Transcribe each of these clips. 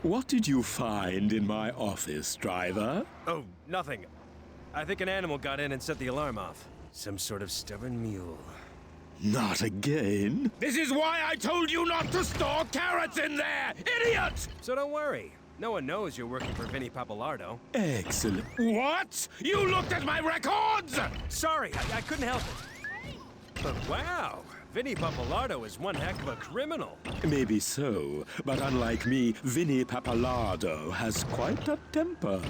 What did you find in my office, driver? Oh, nothing. I think an animal got in and set the alarm off. Some sort of stubborn mule. Not again. This is why I told you not to store carrots in there, idiot! So don't worry. No one knows you're working for Vinnie Pappalardo. Excellent. What? You looked at my records? Sorry, I couldn't help it. But wow, Vinnie Pappalardo is one heck of a criminal. Maybe so, but unlike me, Vinnie Pappalardo has quite a temper.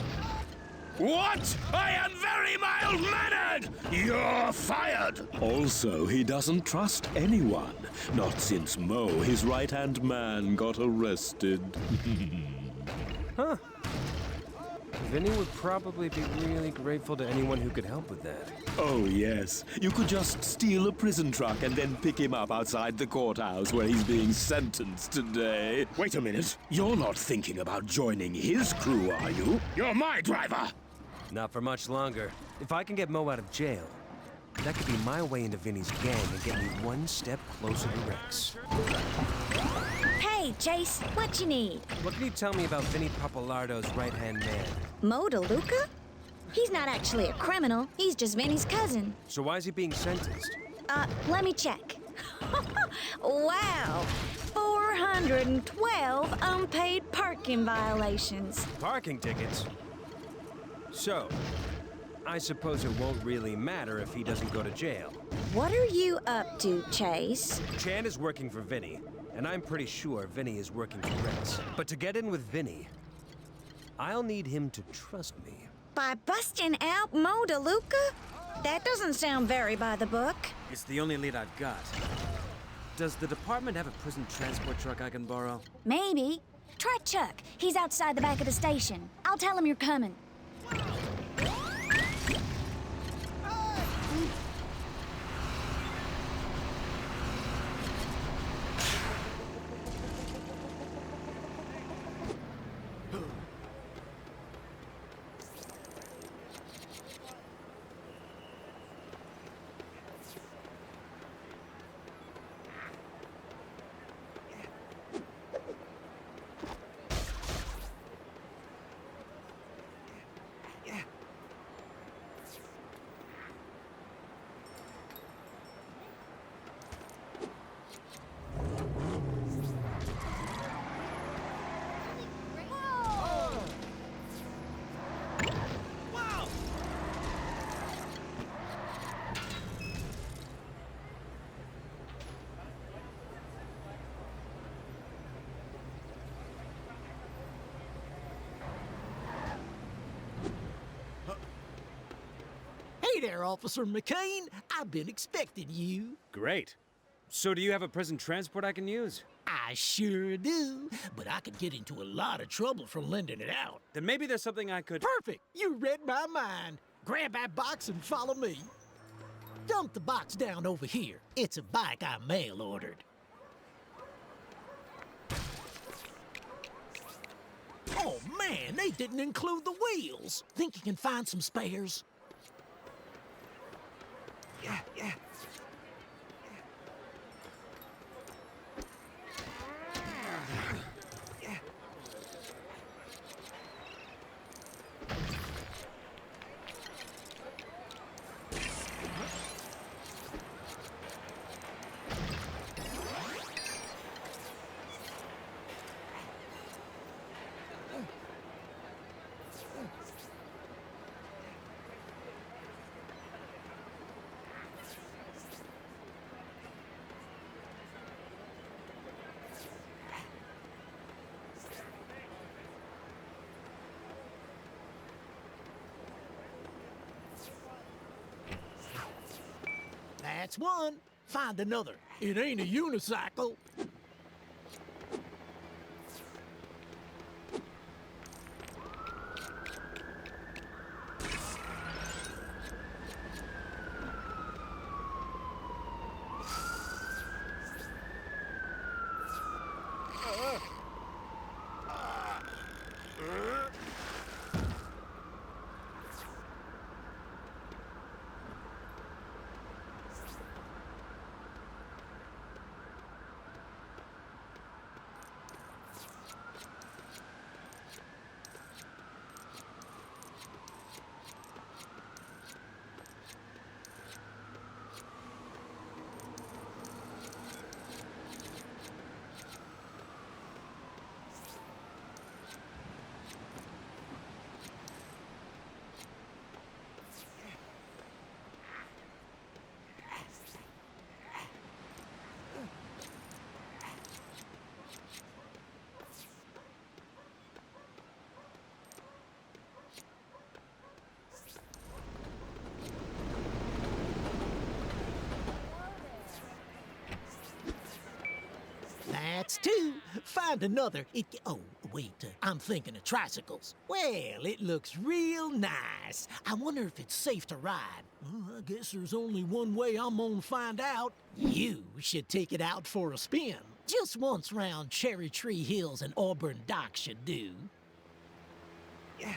What? I am very mild-mannered! You're fired! Also, he doesn't trust anyone. Not since Mo, his right-hand man, got arrested. Huh. Vinnie would probably be really grateful to anyone who could help with that. Oh, yes. You could just steal a prison truck and then pick him up outside the courthouse where he's being sentenced today. Wait a minute. You're not thinking about joining his crew, are you? You're my driver! Not for much longer. If I can get Mo out of jail, that could be my way into Vinnie's gang and get me one step closer to Rex. Hey, Chase, what you need? What can you tell me about Vinnie Pappalardo's right-hand man? Mo DeLuca? He's not actually a criminal. He's just Vinnie's cousin. So why is he being sentenced? Let me check. Wow! 412 unpaid parking violations. Parking tickets? So, I suppose it won't really matter if he doesn't go to jail. What are you up to, Chase? Chan is working for Vinnie, and I'm pretty sure Vinnie is working for Rex. But to get in with Vinnie, I'll need him to trust me. By busting out Mo DeLuca? That doesn't sound very by the book. It's the only lead I've got. Does the department have a prison transport truck I can borrow? Maybe. Try Chuck. He's outside the back of the station. I'll tell him you're coming. Hey there, Officer McCain. I've been expecting you. Great. So do you have a prison transport I can use? I sure do, but I could get into a lot of trouble for lending it out. Then maybe there's something I could... Perfect! You read my mind. Grab that box and follow me. Dump the box down over here. It's a bike I mail-ordered. Oh, man, they didn't include the wheels. Think you can find some spares? Yeah. That's one. Find another. It ain't a unicycle. tickets, too. Find another. Oh, wait, I'm thinking of tricycles. Well, it looks real nice. I wonder if it's safe to ride. I guess there's only one way I'm gonna find out. You should take it out for a spin. Just once round Cherry Tree Hills and Auburn Dock should do. Yeah.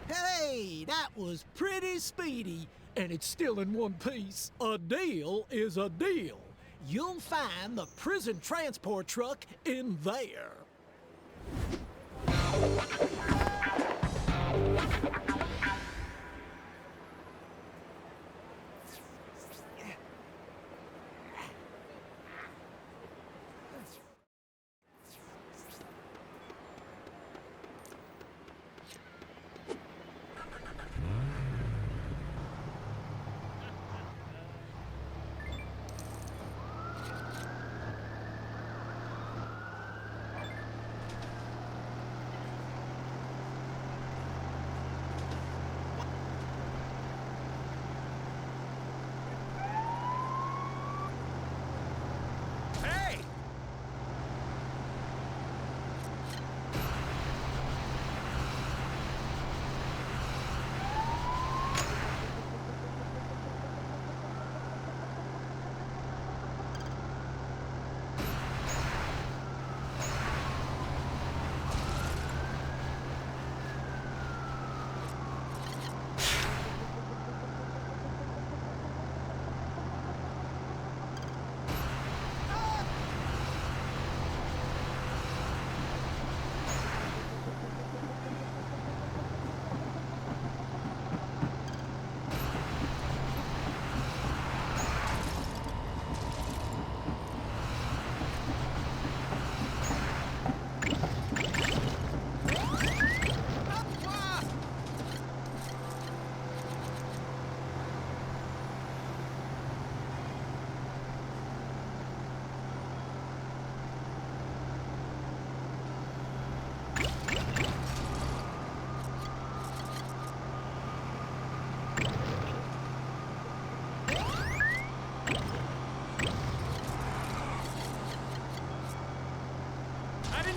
Hey, that was pretty speedy, and it's still in one piece. A deal is a deal. You'll find the prison transport truck in there.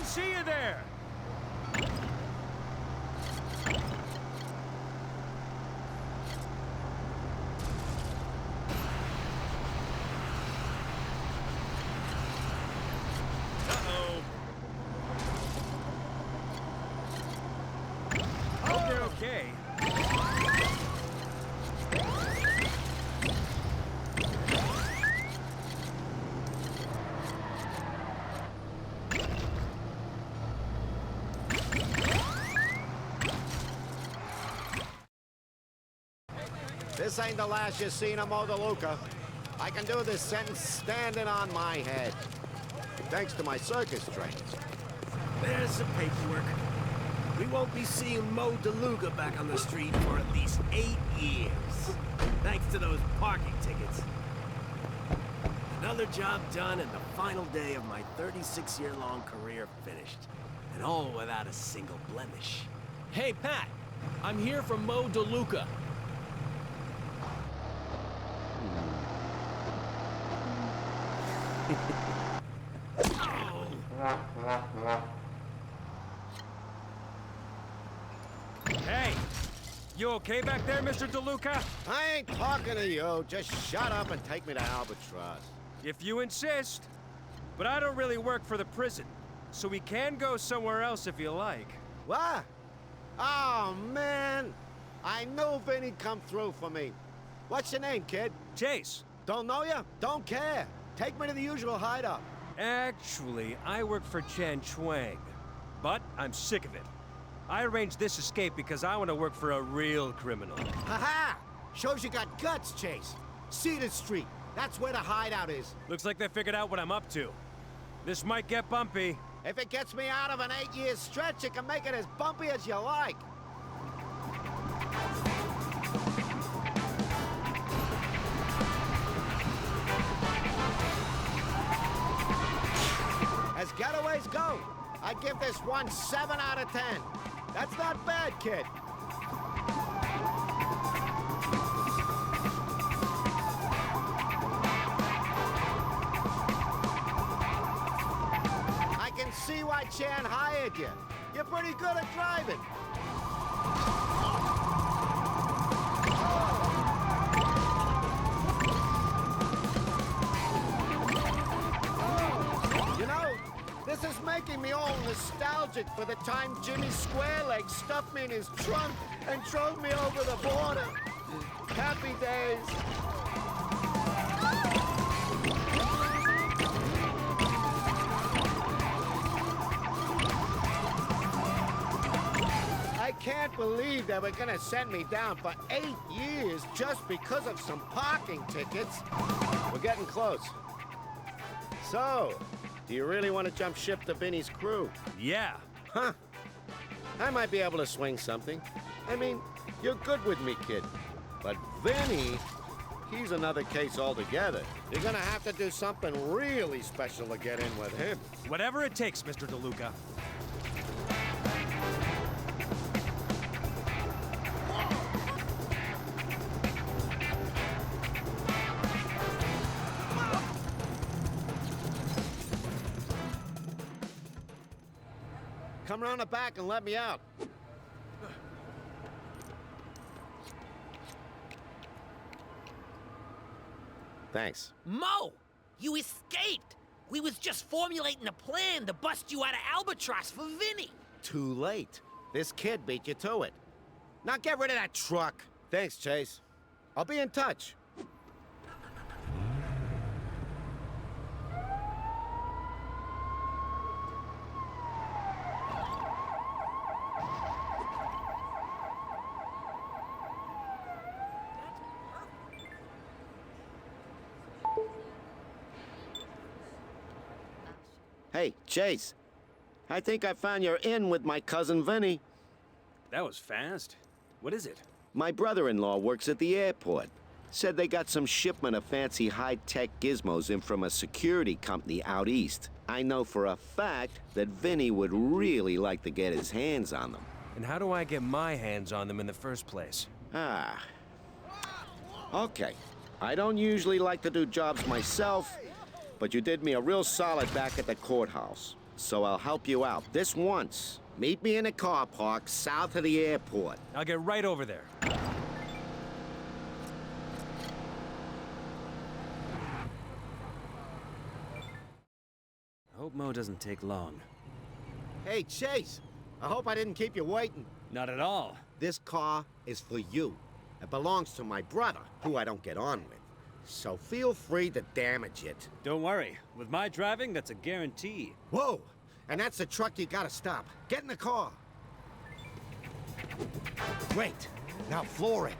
See you there! Uh-oh. This ain't the last you've seen of Mo DeLuca. I can do this sentence standing on my head. Thanks to my circus trainers. There's the paperwork. We won't be seeing Mo DeLuca back on the street for at least 8 years. Thanks to those parking tickets. Another job done and the final day of my 36-year-long career finished. And all without a single blemish. Hey, Pat. I'm here from Mo DeLuca. Hey! You okay back there, Mr. DeLuca? I ain't talking to you. Just shut up and take me to Albatross. If you insist. But I don't really work for the prison, so we can go somewhere else if you like. What? Oh, man. I knew Vinnie'd come through for me. What's your name, kid? Chase. Don't know you? Don't care. Take me to the usual hideout. Actually, I work for Chan Chuang. But I'm sick of it. I arranged this escape because I want to work for a real criminal. Ha-ha! Shows you got guts, Chase. Cedar Street. That's where the hideout is. Looks like they figured out what I'm up to. This might get bumpy. If it gets me out of an 8-year stretch, you can make it as bumpy as you like. As getaways go, I give this one 7 out of 10. That's not bad, kid. I can see why Chan hired you. You're pretty good at driving. You know, this is making me all nostalgic for the time Jimmy Squarelegs stuffed me in his trunk and drove me over the border. Happy days. I can't believe they were gonna send me down for 8 years just because of some parking tickets. We're getting close. So, do you really want to jump ship to Vinnie's crew? Yeah. Huh. I might be able to swing something. I mean, you're good with me, kid. But Vinnie, he's another case altogether. You're gonna have to do something really special to get in with him. Whatever it takes, Mr. DeLuca. Come around the back and let me out. Thanks. Mo, you escaped. We was just formulating a plan to bust you out of Albatross for Vinnie. Too late. This kid beat you to it. Now get rid of that truck. Thanks, Chase. I'll be in touch. Hey, Chase. I think I found your in with my cousin Vinnie. That was fast. What is it? My brother-in-law works at the airport. Said they got some shipment of fancy high-tech gizmos in from a security company out east. I know for a fact that Vinnie would really like to get his hands on them. And how do I get my hands on them in the first place? Ah. Okay. I don't usually like to do jobs myself, but you did me a real solid back at the courthouse. So I'll help you out. This once. Meet me in a car park south of the airport. I'll get right over there. I hope Mo doesn't take long. Hey, Chase. I hope I didn't keep you waiting. Not at all. This car is for you. It belongs to my brother, who I don't get on with. So feel free to damage it. Don't worry. With my driving, that's a guarantee. Whoa! And that's the truck you gotta stop. Get in the car. Great. Now floor it.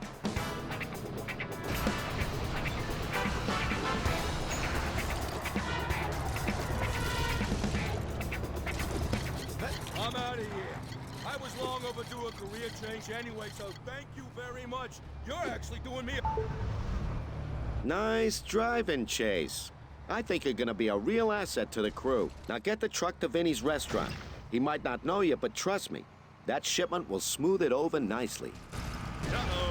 was long overdue a career change anyway, so thank you very much. You're actually doing me Nice driving, Chase. I think you're gonna be a real asset to the crew. Now get the truck to Vinnie's restaurant. He might not know you, but trust me, that shipment will smooth it over nicely. Uh-oh.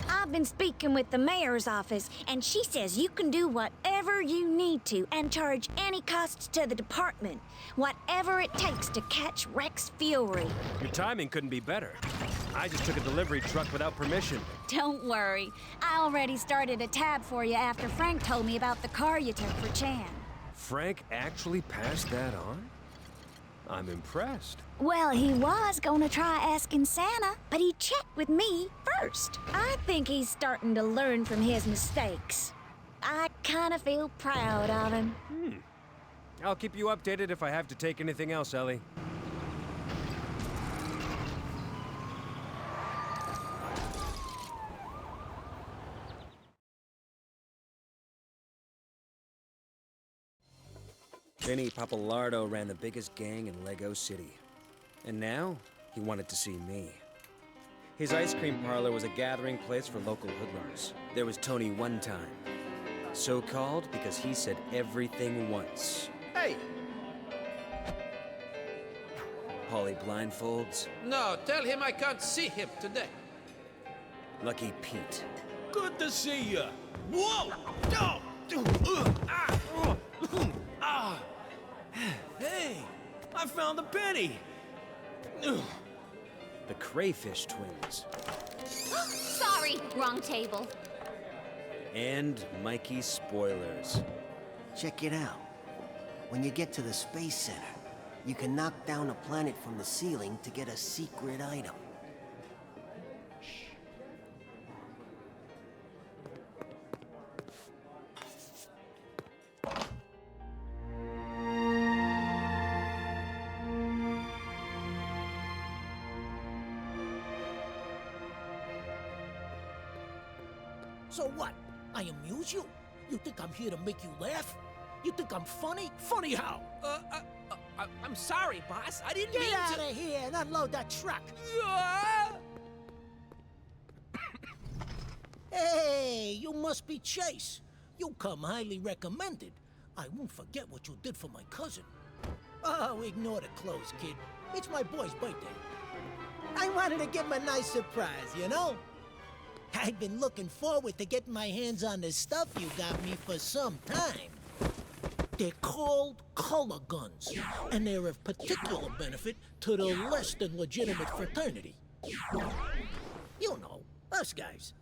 I've been speaking with the mayor's office, and she says you can do whatever you need to and charge any costs to the department. Whatever it takes to catch Rex Fury. Your timing couldn't be better. I just took a delivery truck without permission. Don't worry. I already started a tab for you after Frank told me about the car you took for Chan. Frank actually passed that on? I'm impressed. Well, he was gonna try asking Santa, but he checked with me first. I think he's starting to learn from his mistakes. I kinda feel proud of him. I'll keep you updated if I have to take anything else, Ellie. Vinnie Pappalardo ran the biggest gang in Lego City. And now, he wanted to see me. His ice cream parlor was a gathering place for local hoodlums. There was Tony One Time. So-called because he said everything once. Hey! Polly Blindfolds. No, tell him I can't see him today. Lucky Pete. Good to see you. Whoa! Hey, I found the penny. The Crayfish Twins. Sorry, wrong table. And Mikey Spoilers. Check it out. When you get to the Space Center, you can knock down a planet from the ceiling to get a secret item. So what? I amuse you? You think I'm here to make you laugh? You think I'm funny? Funny how? I'm sorry, boss. I didn't Get mean out to... of here and unload that truck. Hey, you must be Chase. You come highly recommended. I won't forget what you did for my cousin. Oh, ignore the clothes, kid. It's my boy's birthday. I wanted to give him a nice surprise, you know? I've been looking forward to getting my hands on the stuff you got me for some time. They're called color guns, and they're of particular benefit to the less than legitimate fraternity. You know, us guys.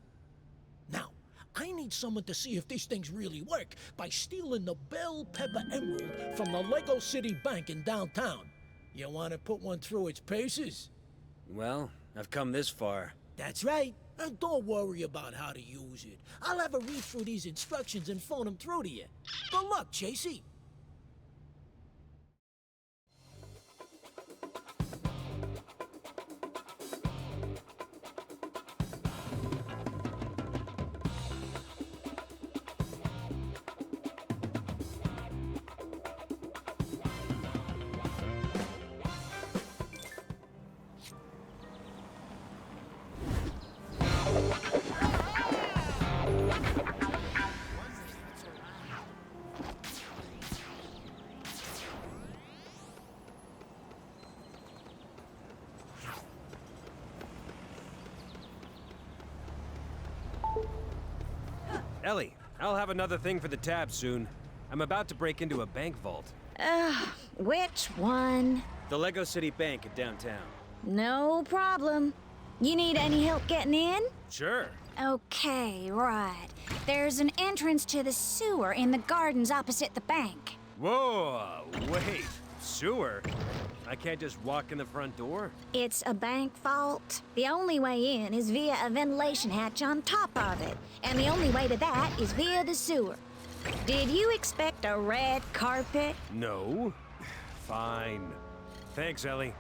Now, I need someone to see if these things really work by stealing the bell pepper emerald from the Lego City Bank in downtown. You want to put one through its paces? Well, I've come this far. That's right. And don't worry about how to use it. I'll have a read through these instructions and phone them through to you. Good luck, Chasey. Ellie, I'll have another thing for the tab soon. I'm about to break into a bank vault. Which one? The Lego City Bank in downtown. No problem. You need any help getting in? Sure. Okay, right. There's an entrance to the sewer in the gardens opposite the bank. Whoa, wait. Sewer? I can't just walk in the front door? It's a bank vault. The only way in is via a ventilation hatch on top of it. And the only way to that is via the sewer. Did you expect a red carpet? No. Fine. Thanks, Ellie.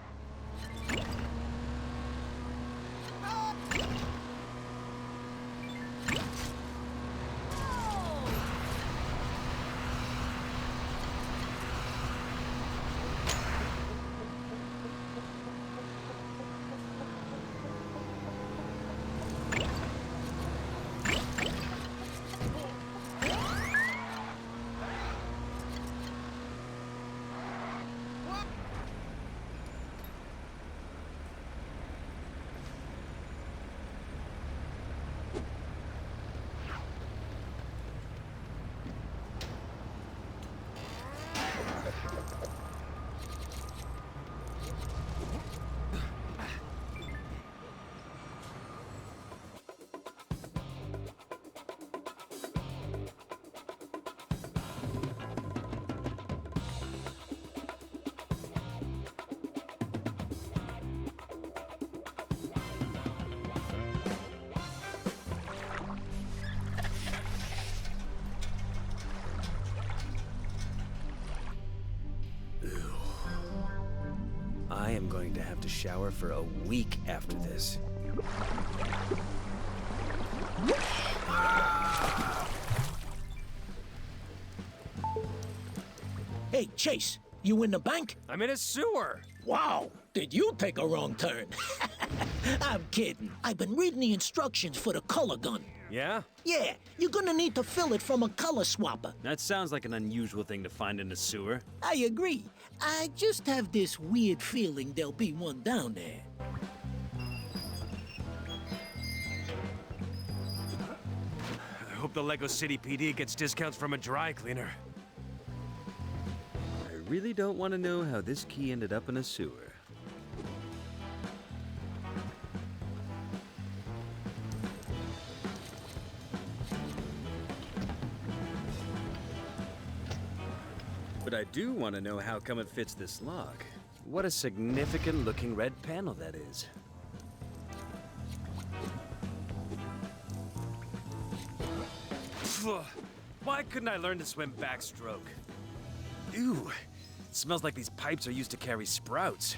going to have to shower for a week after this. Hey, Chase, you in the bank? I'm in a sewer! Wow, did you take a wrong turn? I'm kidding. I've been reading the instructions for the color gun. Yeah? Yeah, you're gonna need to fill it from a color swapper. That sounds like an unusual thing to find in a sewer. I agree. I just have this weird feeling there'll be one down there. I hope the Lego City PD gets discounts from a dry cleaner. I really don't want to know how this key ended up in a sewer. But I do want to know how come it fits this lock. What a significant looking red panel that is. Why couldn't I learn to swim backstroke? Ew, it smells like these pipes are used to carry sprouts.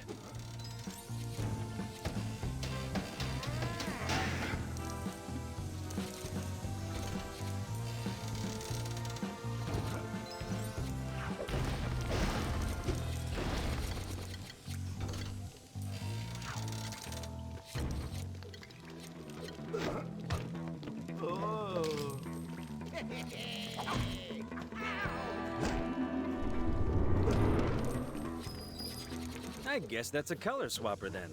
I guess that's a color swapper then.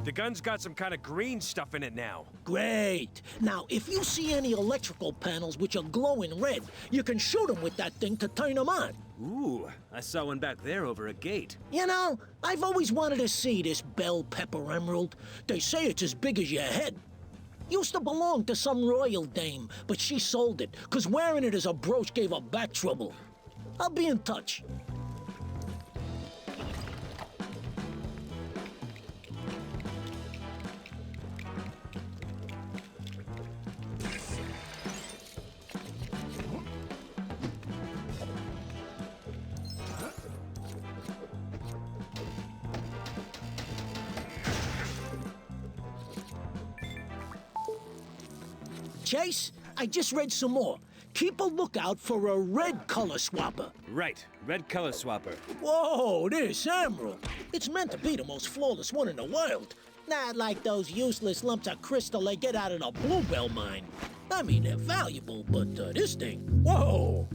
The gun's got some kind of green stuff in it now. Great. Now, if you see any electrical panels which are glowing red, you can shoot them with that thing to turn them on. Ooh, I saw one back there over a gate. You know, I've always wanted to see this bell pepper emerald. They say it's as big as your head. Used to belong to some royal dame, but she sold it, 'cause wearing it as a brooch gave her back trouble. I'll be in touch. Chase, I just read some more. Keep a lookout for a red color swapper. Right, red color swapper. Whoa, this emerald. It's meant to be the most flawless one in the world. Not like those useless lumps of crystal they get out of the bluebell mine. I mean, they're valuable, but this thing, whoa.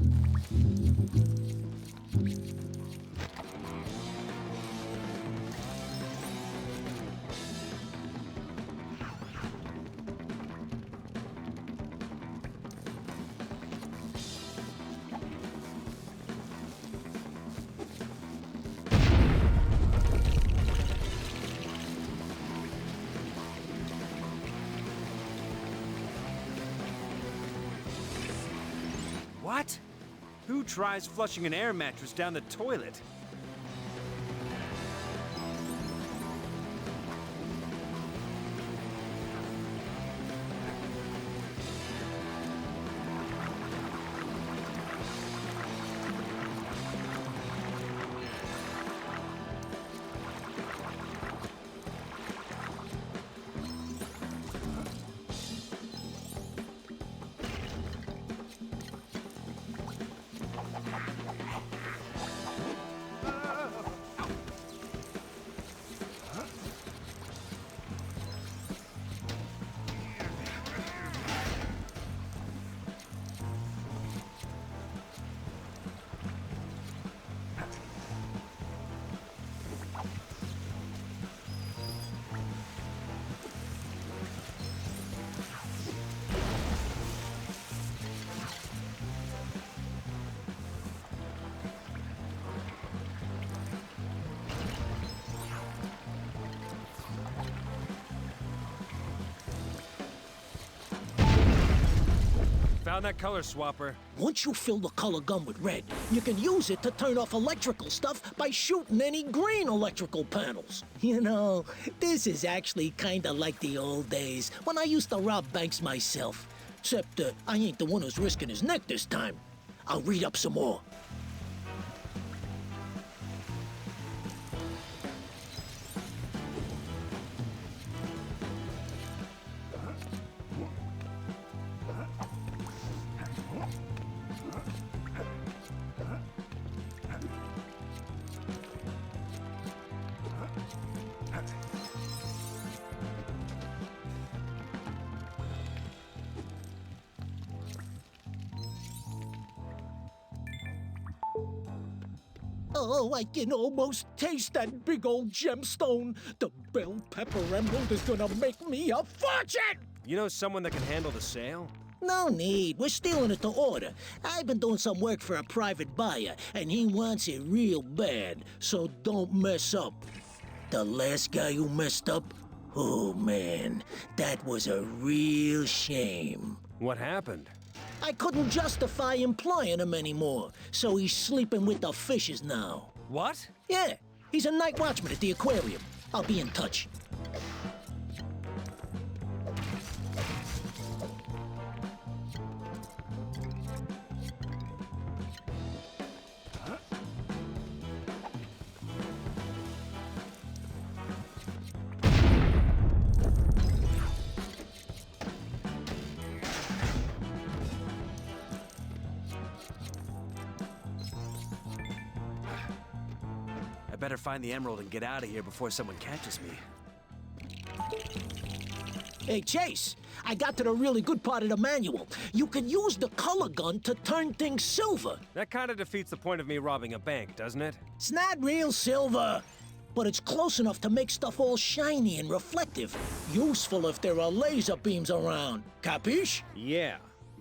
What? Who tries flushing an air mattress down the toilet? Found that color swapper. Once you fill the color gun with red, you can use it to turn off electrical stuff by shooting any green electrical panels. You know, this is actually kinda like the old days when I used to rob banks myself. Except I ain't the one who's risking his neck this time. I'll read up some more. Oh, I can almost taste that big old gemstone. The bell pepper emerald is gonna make me a fortune! You know someone that can handle the sale? No need. We're stealing it to order. I've been doing some work for a private buyer, and he wants it real bad, so don't mess up. The last guy who messed up? Oh, man, that was a real shame. What happened? I couldn't justify employing him anymore, so he's sleeping with the fishes now. What? Yeah, he's a night watchman at the aquarium. I'll be in touch. I better find the emerald and get out of here before someone catches me. Hey, Chase, I got to the really good part of the manual. You can use the color gun to turn things silver. That kind of defeats the point of me robbing a bank, doesn't it? It's not real silver, but it's close enough to make stuff all shiny and reflective. Useful if there are laser beams around. Capiche? Yeah,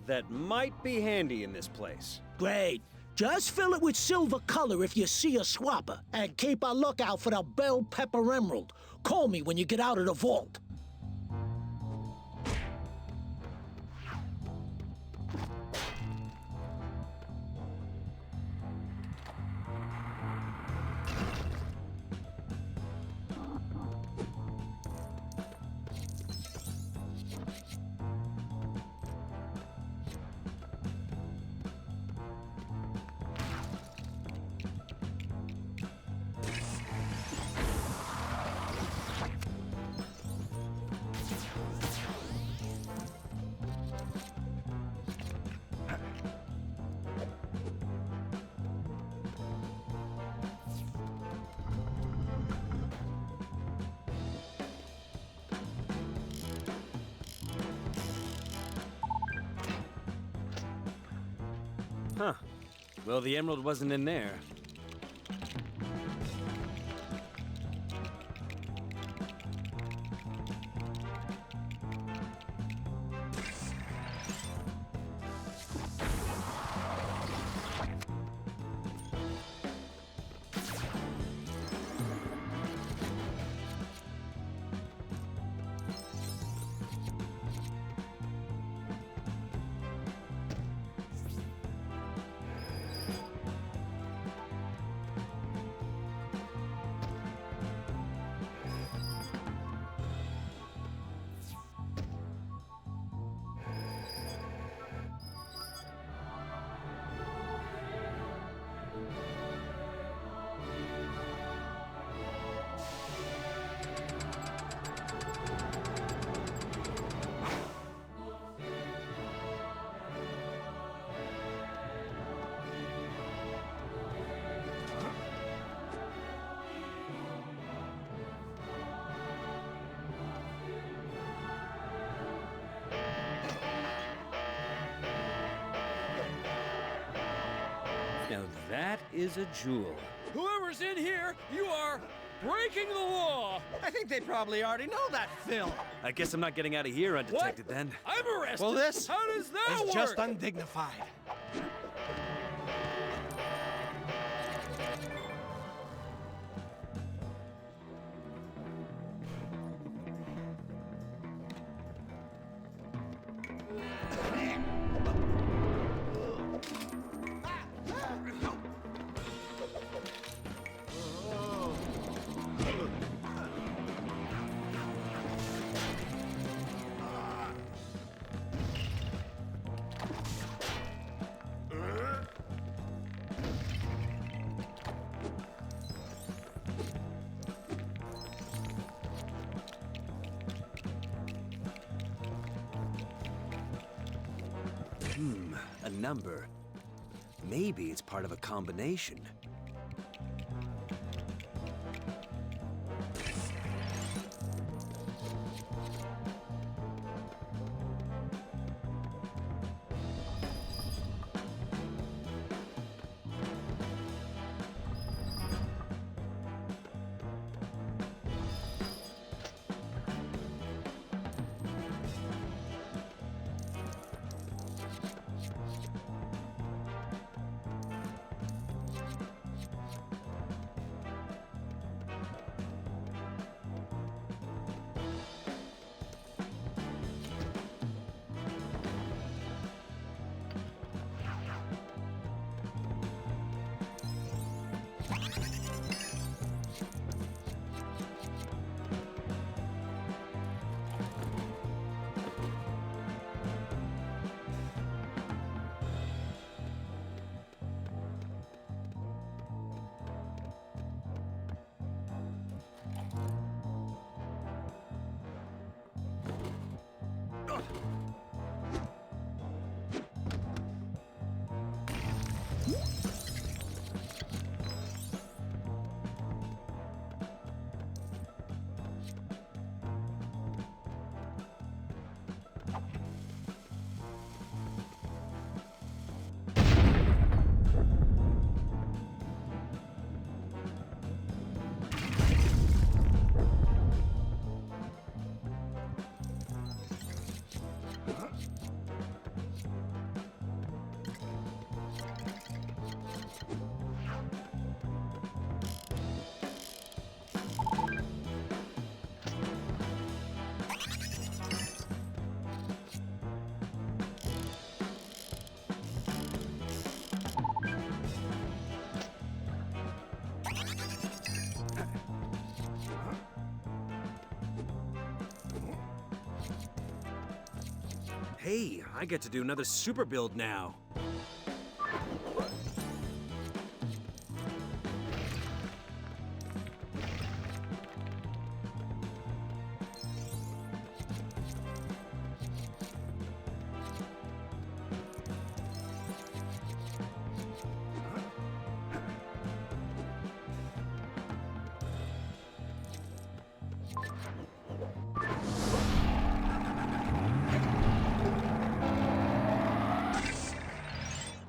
that might be handy in this place. Great. Just fill it with silver color if you see a swapper, and keep a lookout for the bell pepper emerald. Call me when you get out of the vault. Huh. Well, the emerald wasn't in there. Now that is a jewel. Whoever's in here, you are breaking the law. I think they probably already know that, Phil. I guess I'm not getting out of here undetected then. I'm arrested. Well, this How does that is work? just undignified. A number. Maybe it's part of a combination. Hey, I get to do another super build now.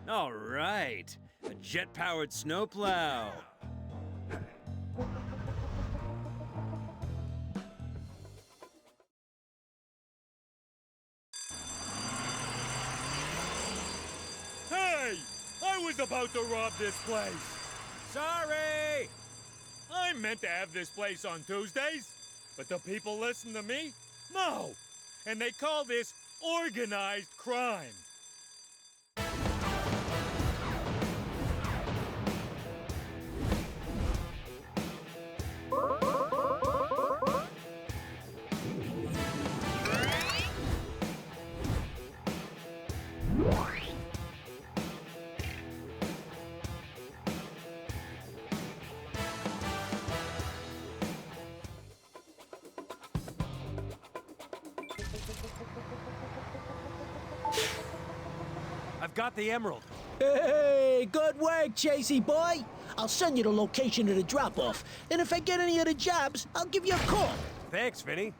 All right, a jet-powered snowplow. Hey! I was about to rob this place. Sorry! I meant to have this place on Tuesdays, but the people listen to me? No! And they call this organized crime. I've got the emerald. Hey, good work, Chasey boy. I'll send you the location of the drop-off. And if I get any other jobs, I'll give you a call. Thanks, Vinnie.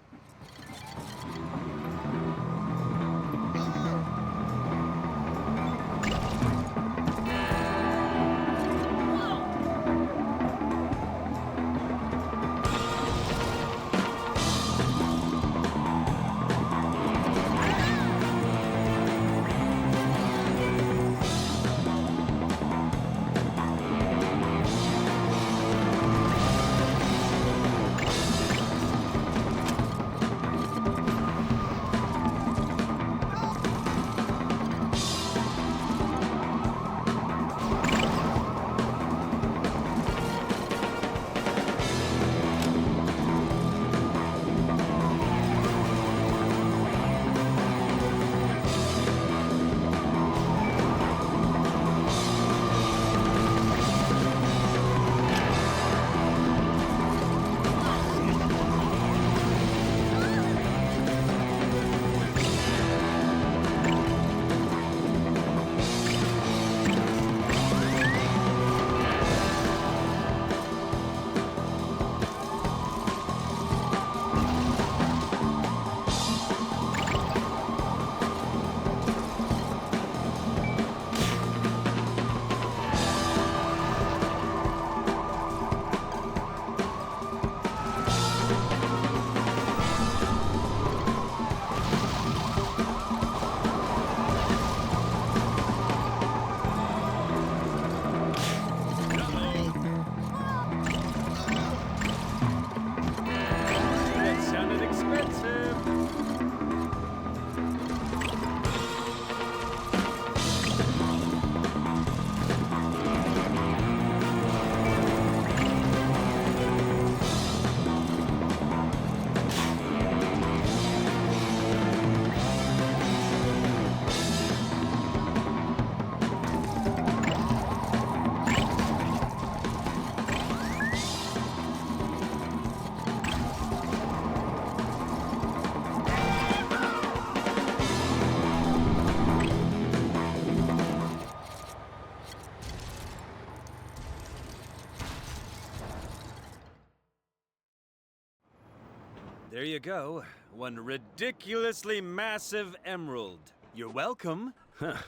There you go. One ridiculously massive emerald. You're welcome. Huh.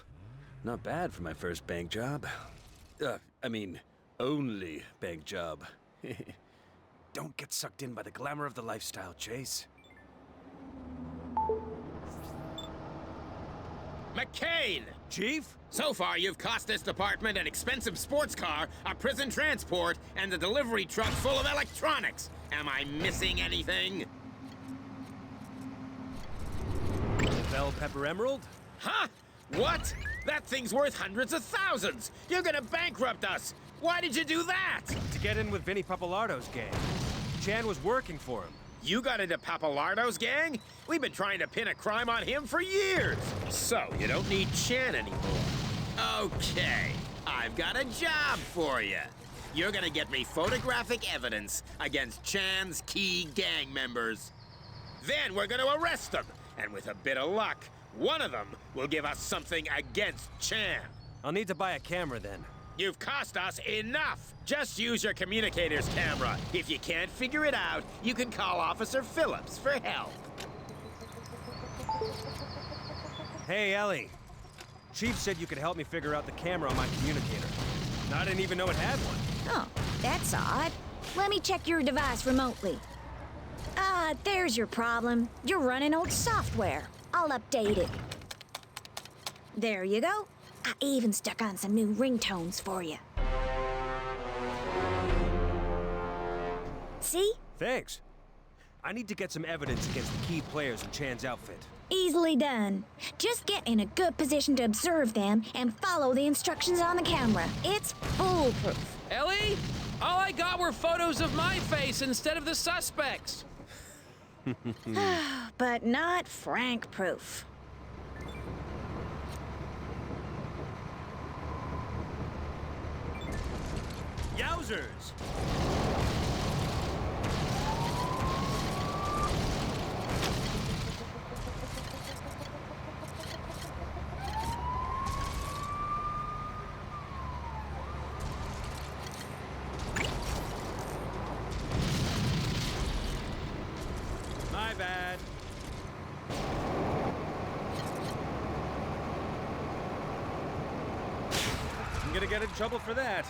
Not bad for my first bank job. Only bank job. Don't get sucked in by the glamour of the lifestyle, Chase. McCain! Chief? So far, you've cost this department an expensive sports car, a prison transport, and a delivery truck full of electronics. Am I missing anything? The bell pepper emerald? Huh? What? That thing's worth hundreds of thousands! You're gonna bankrupt us! Why did you do that? To get in with Vinnie Papalardo's gang. Chan was working for him. You got into Papalardo's gang? We've been trying to pin a crime on him for years. So, you don't need Chan anymore. Okay, I've got a job for you. You're gonna get me photographic evidence against Chan's key gang members. Then we're gonna arrest them, and with a bit of luck, one of them will give us something against Chan. I'll need to buy a camera then. You've cost us enough! Just use your communicator's camera. If you can't figure it out, you can call Officer Phillips for help. Hey, Ellie. Chief said you could help me figure out the camera on my communicator. I didn't even know it had one. Oh, that's odd. Let me check your device remotely. Ah, there's your problem. You're running old software. I'll update it. There you go. I even stuck on some new ringtones for you. See? Thanks. I need to get some evidence against the key players in Chan's outfit. Easily done. Just get in a good position to observe them and follow the instructions on the camera. It's foolproof. Ellie? All I got were photos of my face instead of the suspects. But not Frank-proof. Yowzers! My bad. I'm gonna get in trouble for that.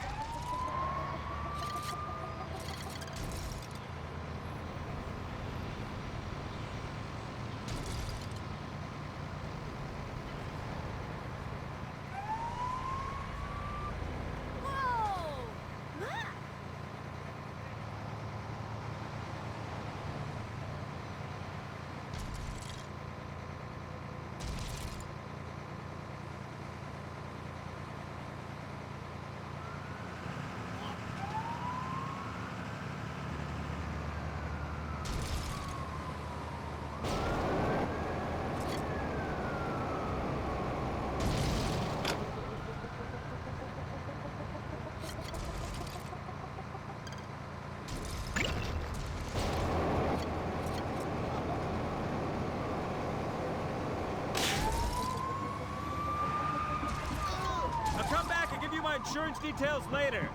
Insurance details later.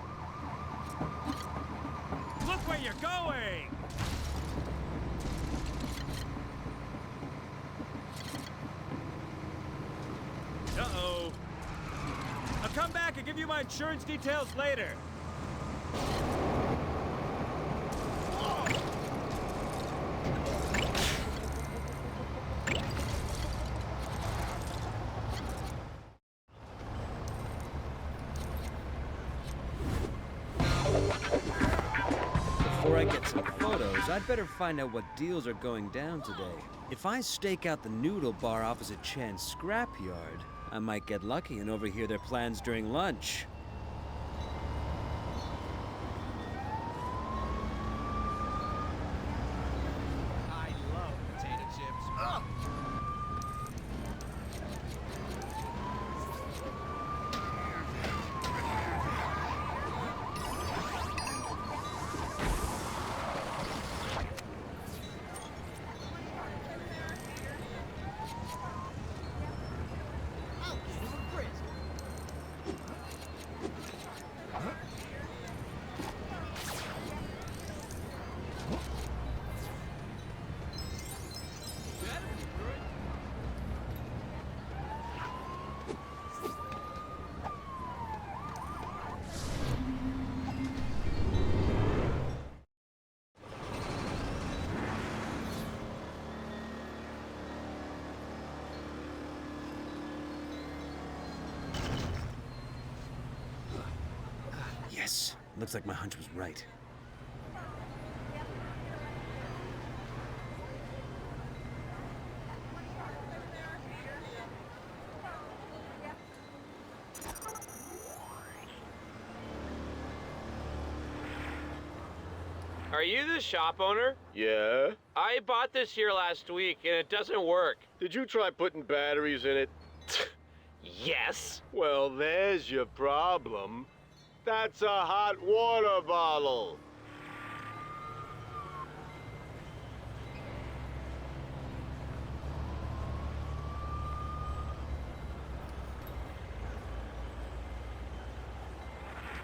Look where you're going! Uh-oh. I'll come back and give you my insurance details later. Before I get some photos, I'd better find out what deals are going down today. If I stake out the noodle bar opposite Chan's scrapyard, I might get lucky and overhear their plans during lunch. I love potato chips. Ugh. Yes, looks like my hunch was right. Are you the shop owner? Yeah? I bought this here last week, and it doesn't work. Did you try putting batteries in it? Yes. Well, there's your problem. That's a hot water bottle.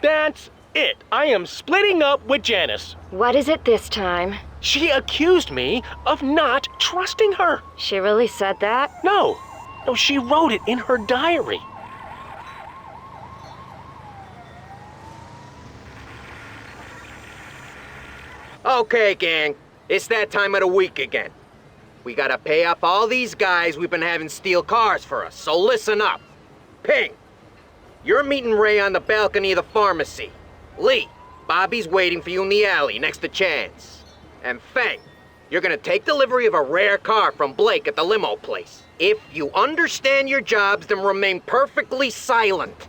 That's it. I am splitting up with Janice. What is it this time? She accused me of not trusting her. She really said that? No, she wrote it in her diary. Okay, gang. It's that time of the week again. We gotta pay up all these guys we've been having steal cars for us, so listen up. Ping, you're meeting Ray on the balcony of the pharmacy. Lee, Bobby's waiting for you in the alley next to Chan's. And Feng, you're gonna take delivery of a rare car from Blake at the limo place. If you understand your jobs, then remain perfectly silent.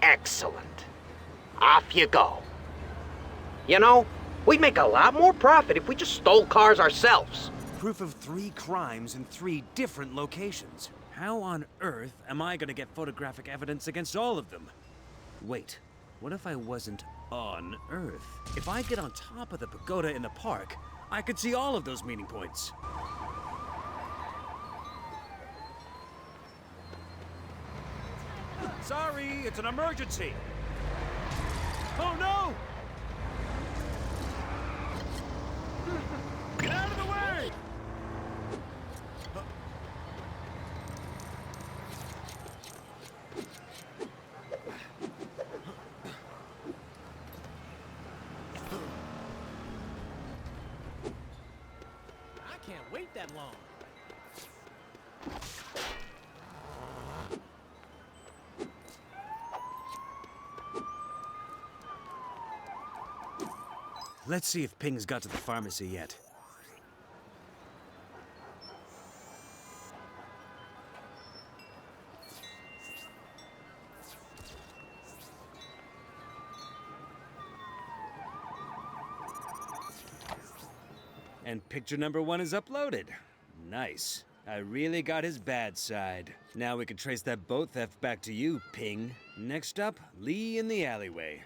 Excellent. Off you go. You know, we'd make a lot more profit if we just stole cars ourselves. Proof of 3 crimes in 3 different locations. How on earth am I gonna get photographic evidence against all of them? Wait, what if I wasn't on Earth? If I get on top of the pagoda in the park, I could see all of those meeting points. Sorry, it's an emergency. Oh no! Get out of the way! I can't wait that long. Let's see if Ping's got to the pharmacy yet. And picture number 1 is uploaded. Nice. I really got his bad side. Now we can trace that boat theft back to you, Ping. Next up, Lee in the alleyway.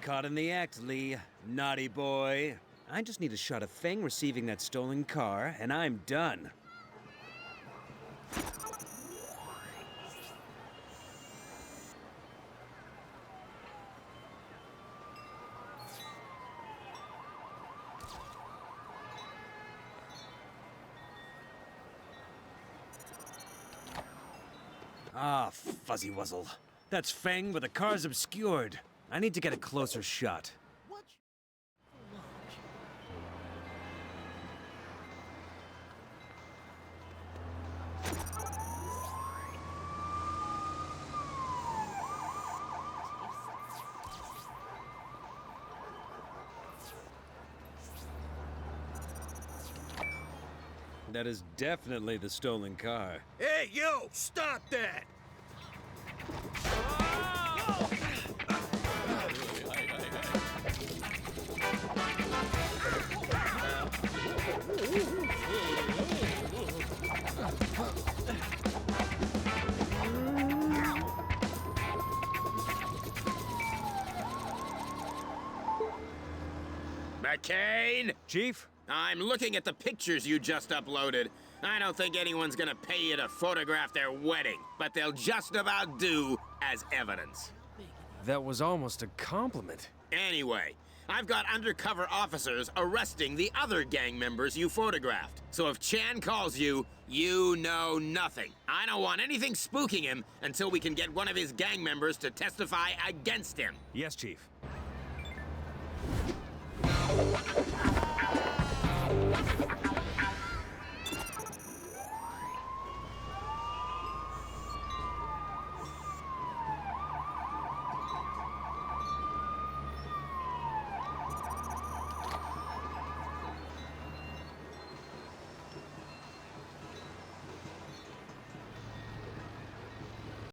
Caught in the act, Lee. Naughty boy. I just need a shot of Feng receiving that stolen car, and I'm done. Ah, fuzzy wuzzle. That's Feng, but the car's obscured. I need to get a closer shot. That is definitely the stolen car. Hey, you! Stop that! McCain? Chief? I'm looking at the pictures you just uploaded. I don't think anyone's gonna pay you to photograph their wedding, but they'll just about do as evidence. That was almost a compliment. Anyway, I've got undercover officers arresting the other gang members you photographed. So if Chan calls you, you know nothing. I don't want anything spooking him until we can get one of his gang members to testify against him. Yes, Chief.